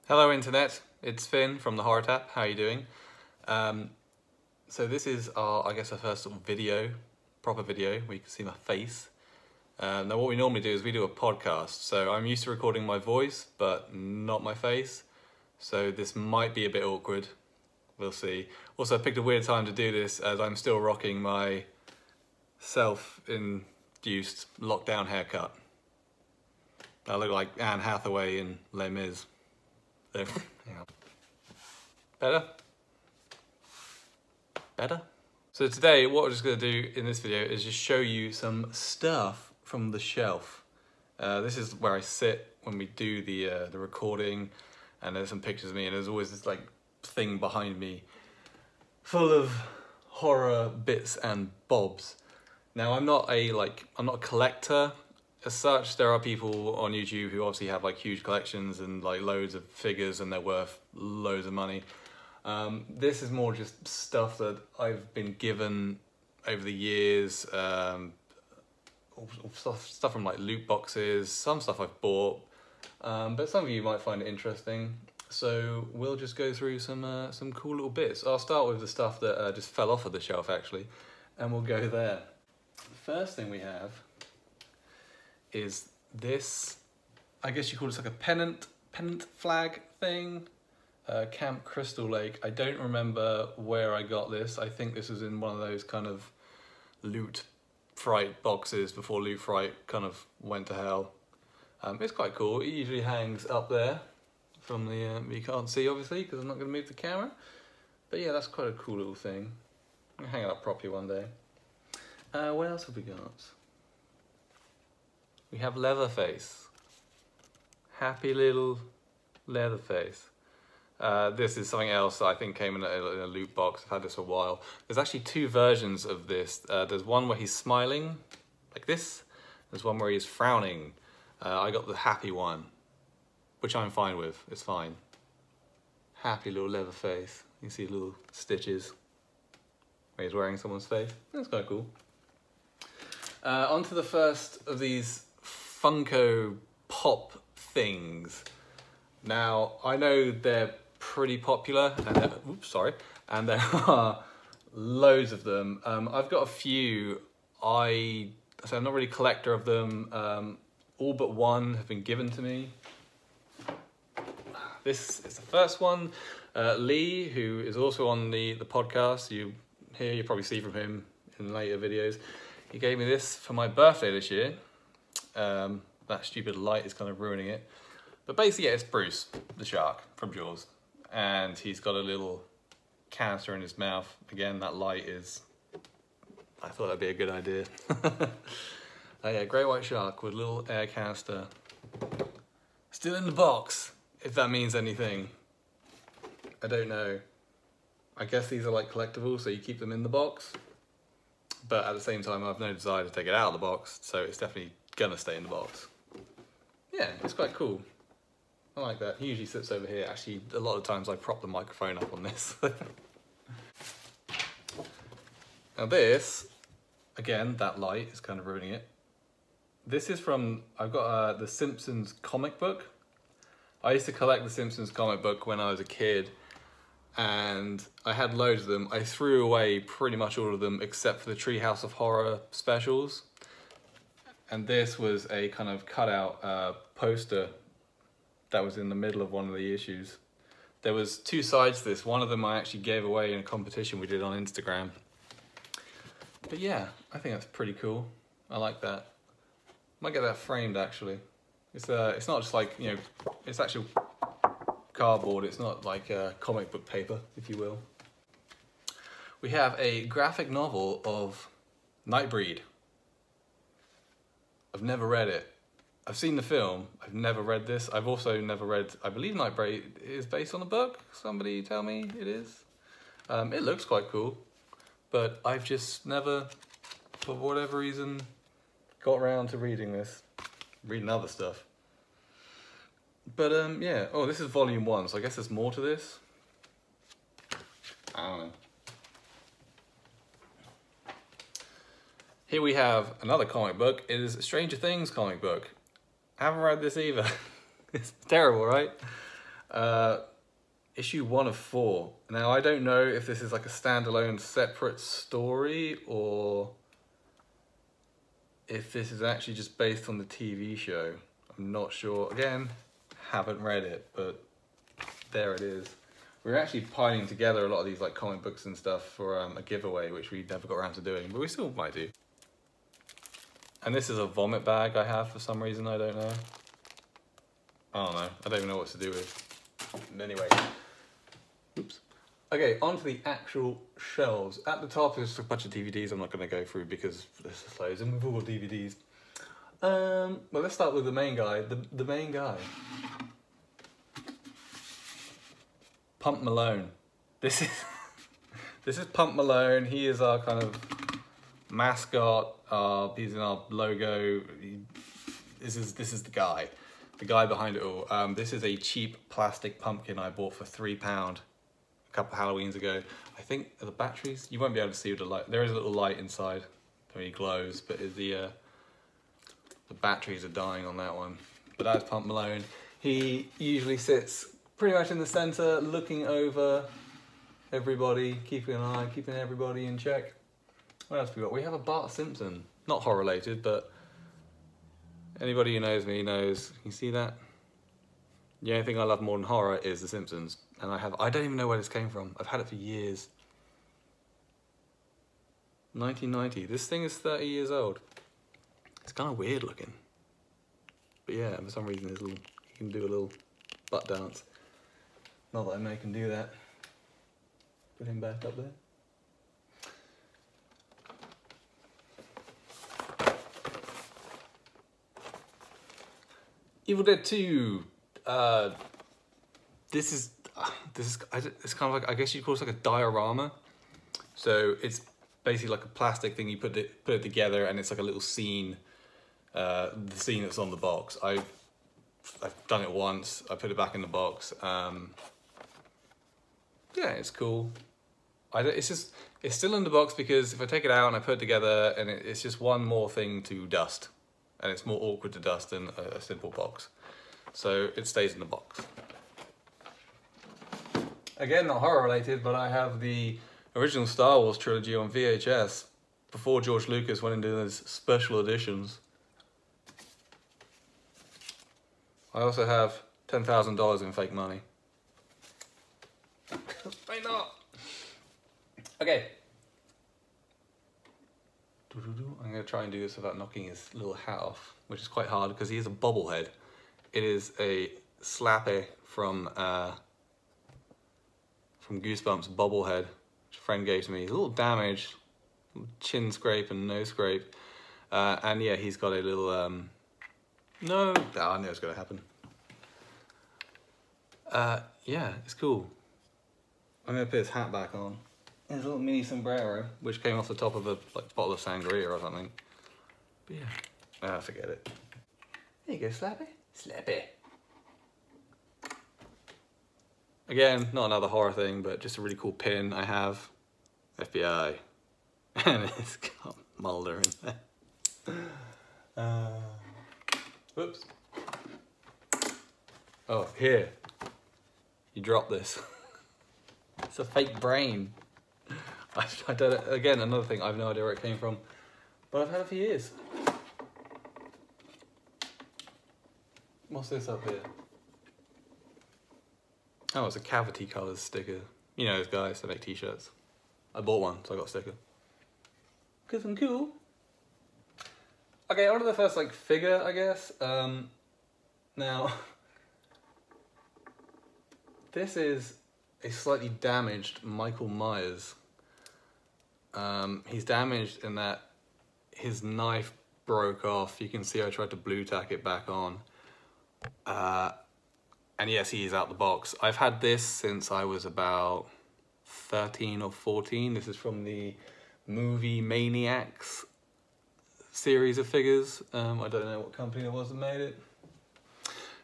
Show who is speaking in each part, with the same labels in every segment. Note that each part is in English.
Speaker 1: Hello Internet, it's Finn from the Horror Tap. How are you doing? So this is our first sort of video, proper video, where you can see my face. Now what we normally do is we do a podcast, so I'm used to recording my voice, but not my face. So this might be a bit awkward, we'll see. Also I picked a weird time to do this as I'm still rocking my self-induced lockdown haircut. I look like Anne Hathaway in Les Mis. So, hang on. Better? Better? So today what we're just going to do in this video is just show you some stuff from the shelf. This is where I sit when we do the recording, and there's some pictures of me, and there's always this like thing behind me full of horror bits and bobs. Now I'm not a collector as such. There are people on YouTube who obviously have like huge collections and like loads of figures and they're worth loads of money. This is more just stuff that I've been given over the years, stuff from like loot boxes, some stuff I've bought, but some of you might find it interesting. So we'll just go through some cool little bits. I'll start with the stuff that just fell off of the shelf actually, and we'll go there. The first thing we have is this, I guess you call this like a pennant flag thing, Camp Crystal Lake. I don't remember where I got this. I think this was in one of those kind of Loot Fright boxes before Loot Fright kind of went to hell. It's quite cool. It usually hangs up there from the, you can't see obviously because I'm not going to move the camera. But yeah, that's quite a cool little thing. I'm going to hang it up properly one day. What else have we got? We have Leatherface. Happy little Leatherface. This is something else that I think came in a loot box. I've had this for a while. There's actually two versions of this. There's one where he's smiling, like this. There's one where he's frowning. I got the happy one, which I'm fine with. It's fine. Happy little Leatherface. You see little stitches where he's wearing someone's face. That's quite cool. On to the first of these Funko Pop things. Now, I know they're pretty popular, and there are loads of them. I've got a few. I'm not really a collector of them. All but one have been given to me. This is the first one. Lee, who is also on the podcast, you probably see from him in later videos. He gave me this for my birthday this year. That stupid light is kind of ruining it. But basically, yeah, it's Bruce, the shark from Jaws. And he's got a little canister in his mouth. Again, that light is... I thought that'd be a good idea. Yeah, great white shark with a little air canister. Still in the box, if that means anything. I don't know. I guess these are like collectibles, so you keep them in the box. But at the same time, I have no desire to take it out of the box, so it's definitely gonna stay in the box. Yeah, it's quite cool. I like that. He usually sits over here. Actually, a lot of times I prop the microphone up on this. Now this, again, that light is kind of ruining it. This is from, I've got the Simpsons comic book. I used to collect the Simpsons comic book when I was a kid, and I had loads of them. I threw away pretty much all of them except for the Treehouse of Horror specials. And this was a kind of cutout poster that was in the middle of one of the issues. There was two sides to this. One of them I actually gave away in a competition we did on Instagram. But yeah, I think that's pretty cool. I like that. Might get that framed actually. It's not just like, you know, it's actual cardboard. It's not like comic book paper, if you will. We have a graphic novel of Nightbreed. I've never read it. I've seen the film. I've never read this. I've also never read, I believe Nightbreed is based on a book. Somebody tell me it is. It looks quite cool, but I've just never, for whatever reason, got around to reading this. Reading other stuff. But yeah, oh, this is volume 1, so I guess there's more to this. I don't know. Here we have another comic book. It is a Stranger Things comic book. I haven't read this either. It's terrible, right? Issue 1 of 4. Now, I don't know if this is like a standalone separate story or if this is actually just based on the TV show. I'm not sure. Again, haven't read it, but there it is. We're actually piling together a lot of these like comic books and stuff for a giveaway, which we never got around to doing, but we still might do. And this is a vomit bag I have for some reason, I don't know. I don't know, I don't even know what to do with. Anyway, oops. Okay, on to the actual shelves. At the top is a bunch of DVDs I'm not going to go through because there's just loads and we've all got DVDs. Well, let's start with the main guy. The main guy. Pump Malone. This is Pump Malone. He is our kind of mascot. He's in our logo. This is the guy behind it all. This is a cheap plastic pumpkin I bought for £3 a couple of Halloweens ago. I think the batteries, you won't be able to see with the light. There is a little light inside, so he glows, but the batteries are dying on that one. But that's Pump Malone. He usually sits pretty much in the center, looking over everybody, keeping an eye, keeping everybody in check. What else we got? We have a Bart Simpson. Not horror related, but anybody who knows me knows. You see that? The only thing I love more than horror is The Simpsons. And I don't even know where this came from. I've had it for years. 1990. This thing is 30 years old. It's kind of weird looking. But yeah, for some reason you can do a little butt dance. Not that I make him do that. Put him back up there. Evil Dead 2. This is it's kind of like, I guess you'd call it like a diorama. So it's basically like a plastic thing. You put it together, and it's like a little scene. The scene that's on the box. I've done it once. I put it back in the box. Yeah, it's cool. It's still in the box because if I take it out and I put it together, and it's just one more thing to dust, and it's more awkward to dust than a simple box. So it stays in the box. Again, not horror related, but I have the original Star Wars trilogy on VHS before George Lucas went into those special editions. I also have $10,000 in fake money. Why not? Okay. I'm going to try and do this without knocking his little hat off, which is quite hard because he is a bobblehead. It is a Slappy from Goosebumps bobblehead, which a friend gave to me. He's a little damaged, chin scrape and nose scrape. And yeah, he's got a little, no, I knew it was going to happen. Yeah, it's cool. I'm going to put his hat back on. His little mini sombrero, which came off the top of a bottle of sangria or something. But yeah, forget it. There you go, Slappy. Slappy. Again, not another horror thing, but just a really cool pin I have. FBI. And it's got Mulder in there. Whoops. Oh, here. You dropped this. It's a fake brain. I don't, again, another thing, I have no idea where it came from, but I've had it for years. What's this up here? Oh, it's a Cavity Colors sticker. You know those guys that make t-shirts. I bought one, so I got a sticker. Cause I'm cool. Okay, on to the first figure, I guess. Now, this is a slightly damaged Michael Myers. He's damaged in that his knife broke off. You can see I tried to blue tack it back on. And yes, he is out the box. I've had this since I was about 13 or 14. This is from the Movie Maniacs series of figures. I don't know what company it was that made it.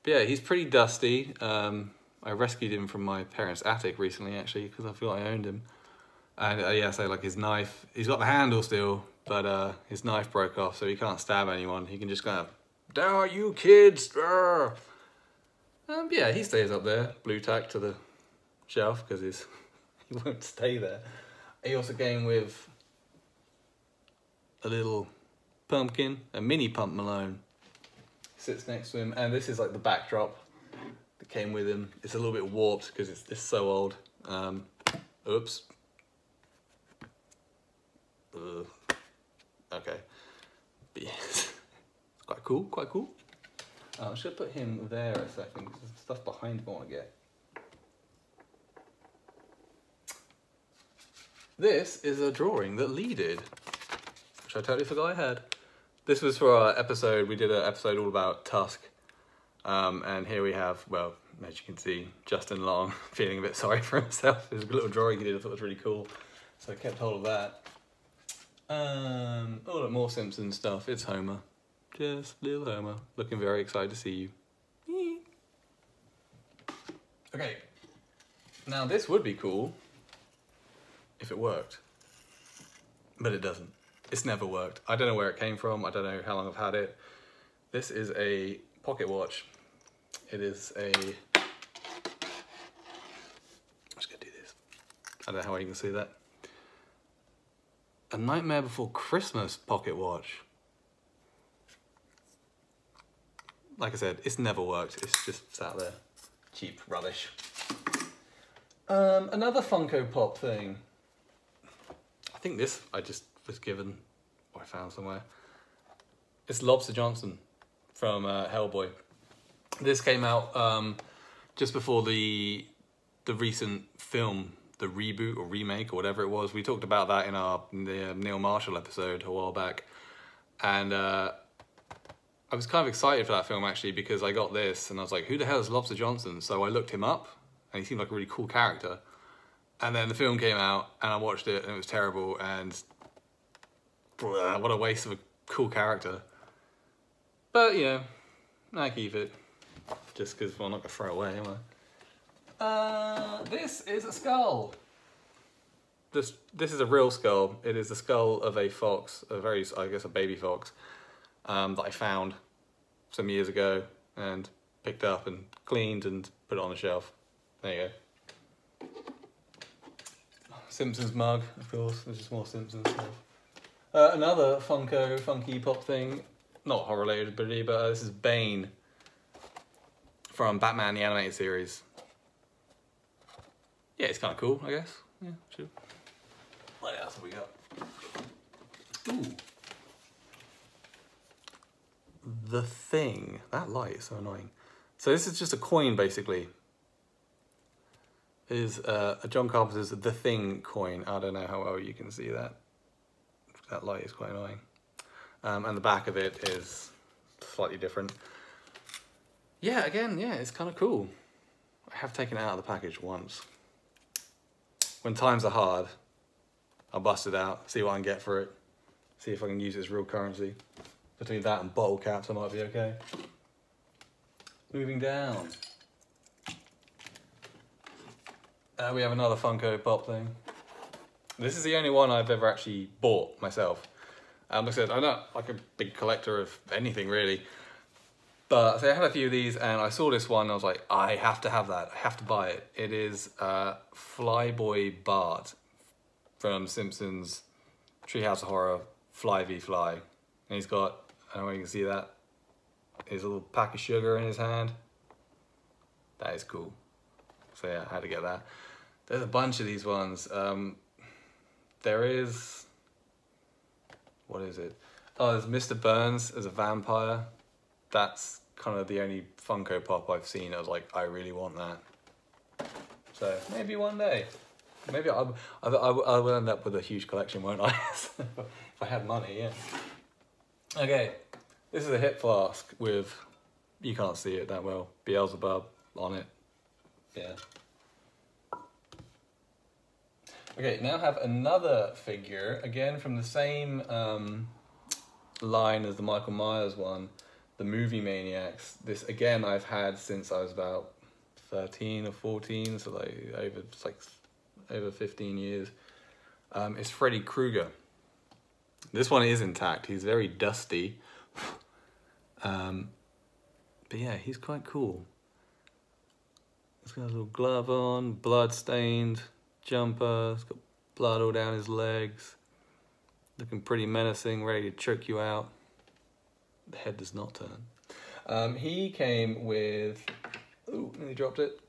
Speaker 1: But yeah, he's pretty dusty. I rescued him from my parents' attic recently, actually, because I feel like I owned him. And yeah, so his knife, he's got the handle still, but his knife broke off, so he can't stab anyone. He can just kind of, "Down, you kids!" Yeah, he stays up there, blue tack to the shelf because he won't stay there. He also came with a little pumpkin, a mini Pump Malone. Sits next to him, and this is like the backdrop that came with him. It's a little bit warped because it's so old. Oops. Okay. But yeah, it's quite cool, quite cool. I should put him there a second because there's stuff behind him I want to get. This is a drawing that Lee did, which I totally forgot I had. This was for our episode. We did an episode all about Tusk. And here we have, well, as you can see, Justin Long feeling a bit sorry for himself. There's a little drawing he did I thought was really cool. So I kept hold of that. Oh, look, more Simpsons stuff. It's Homer. Just little Homer. Looking very excited to see you. Okay. Now this would be cool if it worked. But it doesn't. It's never worked. I don't know where it came from. I don't know how long I've had it. This is a pocket watch. It is a... I'm just gonna do this. I don't know how you can see that. A Nightmare Before Christmas pocket watch. Like I said, it's never worked. It's just sat there. Cheap rubbish. Another Funko Pop thing. I think this I just was given, or I found somewhere. It's Lobster Johnson from Hellboy. This came out just before the recent film, the reboot or remake or whatever it was. We talked about that in the Neil Marshall episode a while back, and I was kind of excited for that film actually because I got this and I was like, who the hell is Lobster Johnson? So I looked him up and he seemed like a really cool character. And then the film came out and I watched it and it was terrible and what a waste of a cool character. But you know, I keep it just because, well, I'm not gonna throw it away, am I? This is a skull. This is a real skull. It is the skull of a fox, I guess a baby fox, that I found some years ago and picked up and cleaned and put it on the shelf. There you go. Simpsons mug, of course. There's just more Simpsons stuff. Another Funky Pop thing, not horror related, but this is Bane from Batman the Animated Series. Yeah, it's kind of cool, I guess. Yeah, sure. What else have we got? Ooh. The Thing. That light is so annoying. So this is just a coin, basically. It is a John Carpenter's The Thing coin. I don't know how well you can see that. That light is quite annoying. And the back of it is slightly different. Yeah, again, yeah, it's kind of cool. I have taken it out of the package once. When times are hard, I'll bust it out, see what I can get for it, see if I can use it as real currency. Between that and bottle caps, I might be okay. Moving down. We have another Funko Pop thing. This is the only one I've ever actually bought myself. Like I said, I'm not like a big collector of anything really. But so I had a few of these and I saw this one and I was like, I have to have that. I have to buy it. It is Flyboy Bart from Simpsons Treehouse of Horror, Fly v Fly. And he's got, I don't know if you can see that, his little pack of sugar in his hand. That is cool. So yeah, I had to get that. There's a bunch of these ones. There is, what is it? Oh, there's Mr. Burns as a vampire. That's kind of the only Funko Pop I've seen. I was like, I really want that. So maybe one day. Maybe I will end up with a huge collection, won't I? If I had money, yeah. Okay, this is a hip flask with, you can't see it that well, Beelzebub on it. Yeah. Okay, now I have another figure, again from the same line as the Michael Myers one, the Movie Maniacs. This, again, I've had since I was about 13 or 14, so like over 15 years. It's Freddy Krueger. This one is intact. He's very dusty. But yeah, he's quite cool. He's got a little glove on, blood stained jumper. He's got blood all down his legs. Looking pretty menacing, ready to choke you out. The head does not turn. He came with, ooh, nearly dropped it.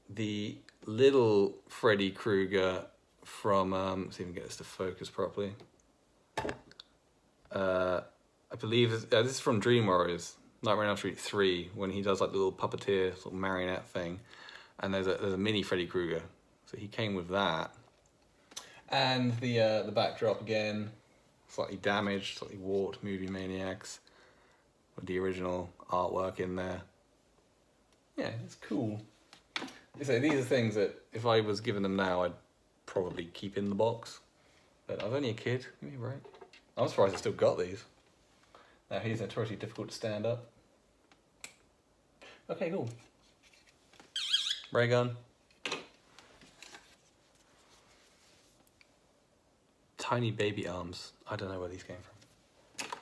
Speaker 1: The little Freddy Krueger from, let's see if we can get this to focus properly. I believe this is from Dream Warriors, Nightmare on Elm Street 3, when he does like the little puppeteer sort of marionette thing. And there's a mini Freddy Krueger. So he came with that. And the backdrop again, slightly damaged, slightly warped, Movie Maniacs, with the original artwork in there. Yeah, it's cool. So these are things that if I was given them now, I'd probably keep in the box. But I was only a kid, give me a break. I'm surprised I still got these. Now he's notoriously difficult to stand up. Okay, cool. Ray gun. Tiny baby arms. I don't know where these came from.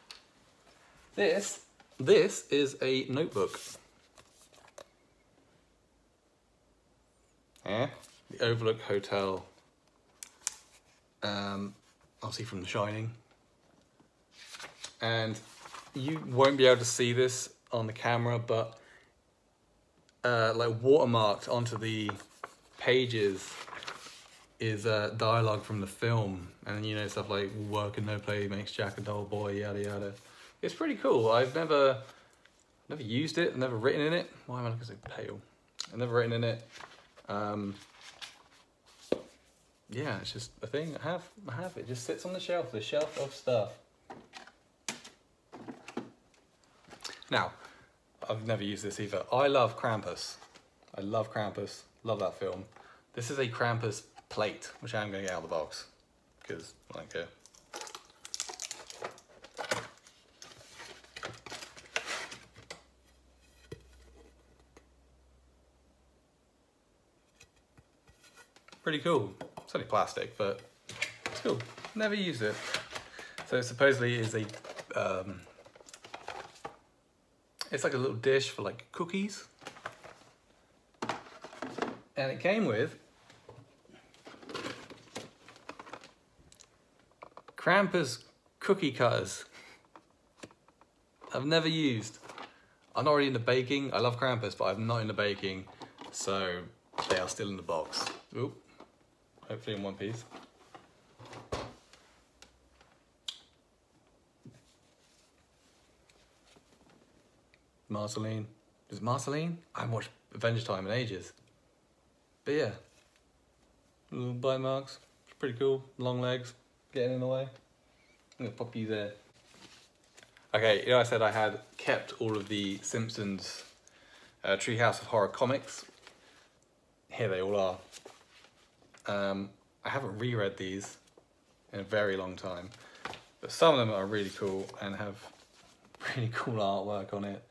Speaker 1: This is a notebook. Yeah, the Overlook Hotel. Obviously from The Shining. And you won't be able to see this on the camera, but like watermarked onto the pages is dialogue from the film, and then, you know, stuff like work and no play makes Jack a dull boy, yada yada. It's pretty cool. I've never used it, I've never written in it. Why am I looking so pale? I've never written in it. Yeah, it's just a thing I have. It just sits on the shelf of stuff. Now, I've never used this either. I love Krampus. I love Krampus, love that film. This is a Krampus plate, which I'm going to get out of the box, because I don't care. Pretty cool. It's only plastic, but it's cool. Never used it. So supposedly it is a, it's like a little dish for like cookies. And it came with Krampus cookie cutters. I've never used. I'm not really into baking. I love Krampus, but I'm not into baking. So they are still in the box. Oop. Hopefully in one piece. Marceline. Is it Marceline? I haven't watched Adventure Time in ages. But yeah. Little bite marks. It's pretty cool. Long legs. Getting in the way. I'm gonna pop you there. Okay, you know I said I had kept all of the Simpsons Treehouse of Horror comics. Here they all are. I haven't reread these in a very long time, but some of them are really cool and have really cool artwork on it.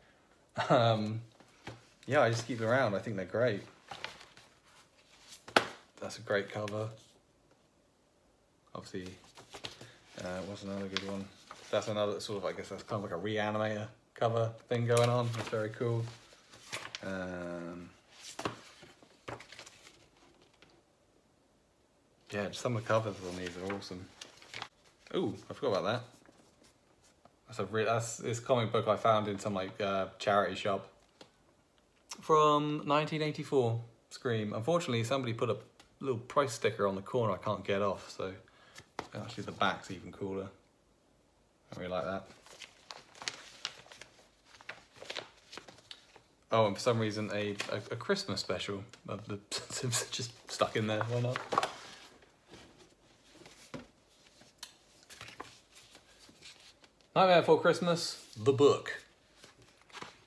Speaker 1: Yeah, I just keep them around. I think they're great. That's a great cover. Obviously, what's another good one? That's another sort of, I guess that's kind of like a Reanimator cover thing going on. That's very cool. Yeah, just some of the covers on these are awesome. Ooh, I forgot about that. That's this comic book I found in some like charity shop from 1984. Scream. Unfortunately, somebody put a little price sticker on the corner I can't get off, so actually the back's even cooler. I really like that. Oh, and for some reason a Christmas special of the Simpsons just stuck in there. Why not? Nightmare Before Christmas, the book,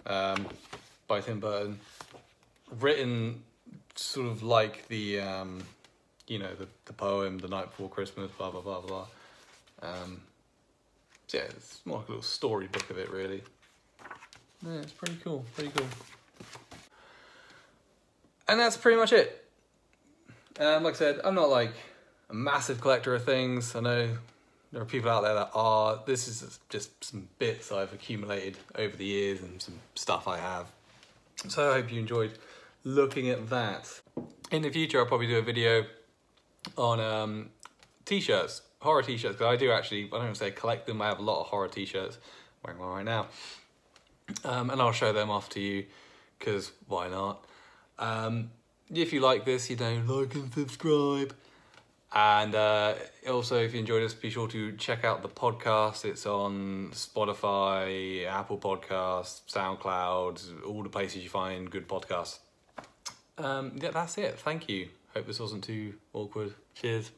Speaker 1: by Tim Burton, written sort of like the, you know, the poem, The Night Before Christmas, blah, blah, blah, blah. So yeah, it's more like a little storybook of it, really. Yeah, it's pretty cool, pretty cool. And that's pretty much it. Like I said, I'm not like a massive collector of things. I know there are people out there that are. This is just some bits I've accumulated over the years and some stuff I have. So I hope you enjoyed looking at that. In the future, I'll probably do a video on t-shirts, horror t-shirts, because I do actually, I don't want to say collect them, I have a lot of horror t-shirts, wearing one right now, and I'll show them off to you, because why not? If you like this, like and subscribe. And also, if you enjoyed this, be sure to check out the podcast. It's on Spotify, Apple Podcasts, SoundCloud, all the places you find good podcasts. Yeah, that's it. Thank you. Hope this wasn't too awkward. Cheers.